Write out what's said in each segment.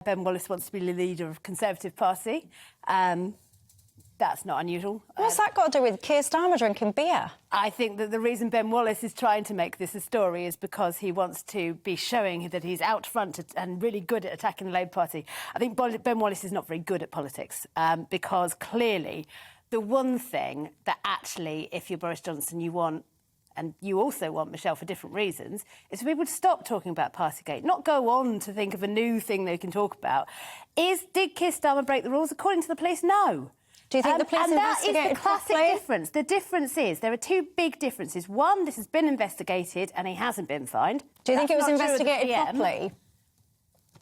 Ben Wallace wants to be the leader of Conservative Party. That's not unusual. What's that got to do with Keir Starmer drinking beer? I think that the reason Ben Wallace is trying to make this a story is because he wants to be showing that he's out front and really good at attacking the Labour Party. I think Ben Wallace is not very good at politics because clearly the one thing that actually, if you're Boris Johnson, you want, and you also want, Michelle, for different reasons, is we would stop talking about Partygate, not go on to think of a new thing they can talk about. Did Keir Starmer break the rules? According to the police, no. Do you think the police investigated that is the classic properly? difference. The difference is there are two big differences. One, this has been investigated and he hasn't been fined. Do you think it was investigated properly?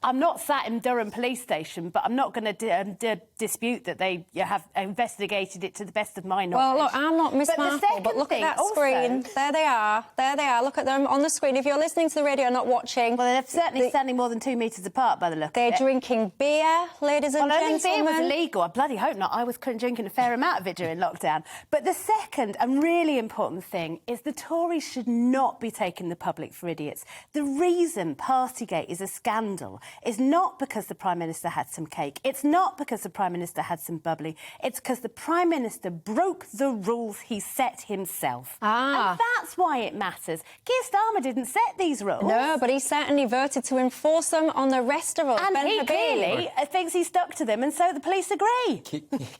I'm not sat in Durham police station, but I'm not going to dispute that they have investigated it to the best of my knowledge. Well, look, I'm not Miss Marple, but look at that screen. There they are. There they are. Look at them on the screen. If you're listening to the radio, not watching... Well, they're certainly standing more than 2 metres apart by the look of it. They're drinking beer, ladies and gentlemen. Well, I think beer was illegal. I bloody hope not. I was drinking a fair amount of it during lockdown. But the second and really important thing is the Tories should not be taking the public for idiots. The reason Partygate is a scandal is not because the Prime Minister had some cake. It's not because the Prime Minister had some bubbly. It's because the Prime Minister broke the rules he set himself. And that's why it matters. Keir Starmer didn't set these rules. No, but he certainly voted to enforce them on the rest of us. And he clearly thinks he stuck to them, and so the police agree.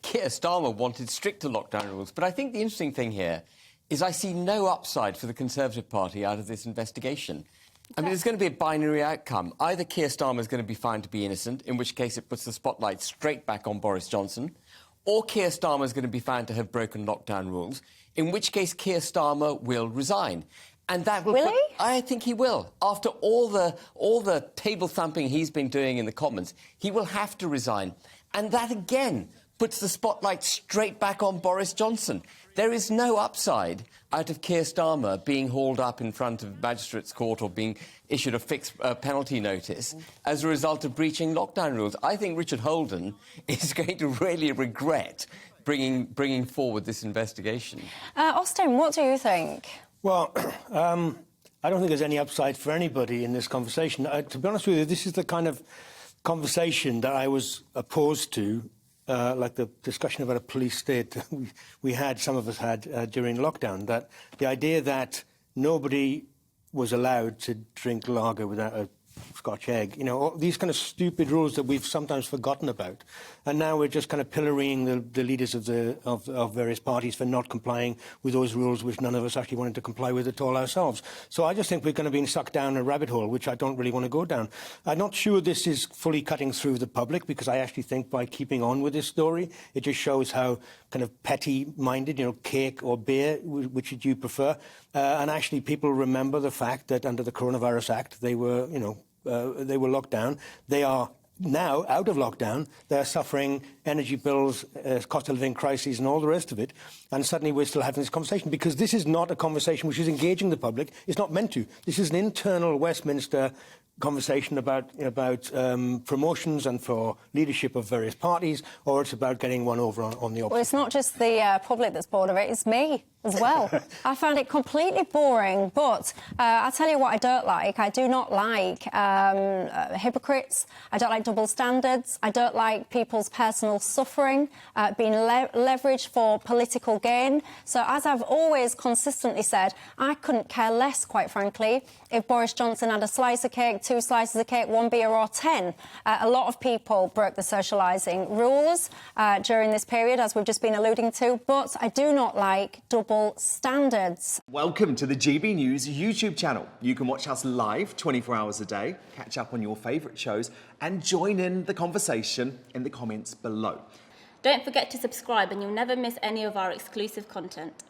Keir Starmer wanted stricter lockdown rules, but I think the interesting thing here is I see no upside for the Conservative Party out of this investigation. I mean, there's going to be a binary outcome. Either Keir Starmer is going to be found to be innocent, in which case it puts the spotlight straight back on Boris Johnson, or Keir Starmer is going to be found to have broken lockdown rules, in which case Keir Starmer will resign. And that will he? I think he will. After all the table thumping he's been doing in the Commons, he will have to resign. And that, again, puts the spotlight straight back on Boris Johnson. There is no upside out of Keir Starmer being hauled up in front of Magistrates' Court or being issued a fixed penalty notice as a result of breaching lockdown rules. I think Richard Holden is going to really regret bringing forward this investigation. Austin, what do you think? Well, I don't think there's any upside for anybody in this conversation. To be honest with you, this is the kind of conversation that I was opposed to, like the discussion about a police state some of us had during lockdown, that the idea that nobody was allowed to drink lager without a Scotch egg, you know, these kind of stupid rules that we've sometimes forgotten about. And now we're just kind of pillorying the leaders of various parties for not complying with those rules which none of us actually wanted to comply with at all ourselves. So I just think we're going to be sucked down a rabbit hole, which I don't really want to go down. I'm not sure this is fully cutting through the public, because I actually think by keeping on with this story, it just shows how kind of petty-minded, you know, cake or beer, which would you prefer? And actually people remember the fact that under the Coronavirus Act, they were, you know, they were locked down. They are now out of lockdown. They're suffering energy bills, cost of living crises and all the rest of it. And suddenly we're still having this conversation, because this is not a conversation which is engaging the public. It's not meant to. This is an internal Westminster conversation about promotions and for leadership of various parties, or it's about getting one over on the opposite. Well, it's not just the public that's bored of it, it's me as well. I found it completely boring, but I'll tell you what I don't like. I do not like hypocrites. I don't like double standards. I don't like people's personal suffering being leveraged for political gain. So, as I've always consistently said, I couldn't care less, quite frankly, if Boris Johnson had a slice of cake, 2 slices of cake, 1 beer or 10. A lot of people broke the socialising rules during this period, as we've just been alluding to, but I do not like double standards. Welcome to the GB News YouTube channel. You can watch us live 24 hours a day, catch up on your favourite shows and join in the conversation in the comments below. Don't forget to subscribe and you'll never miss any of our exclusive content.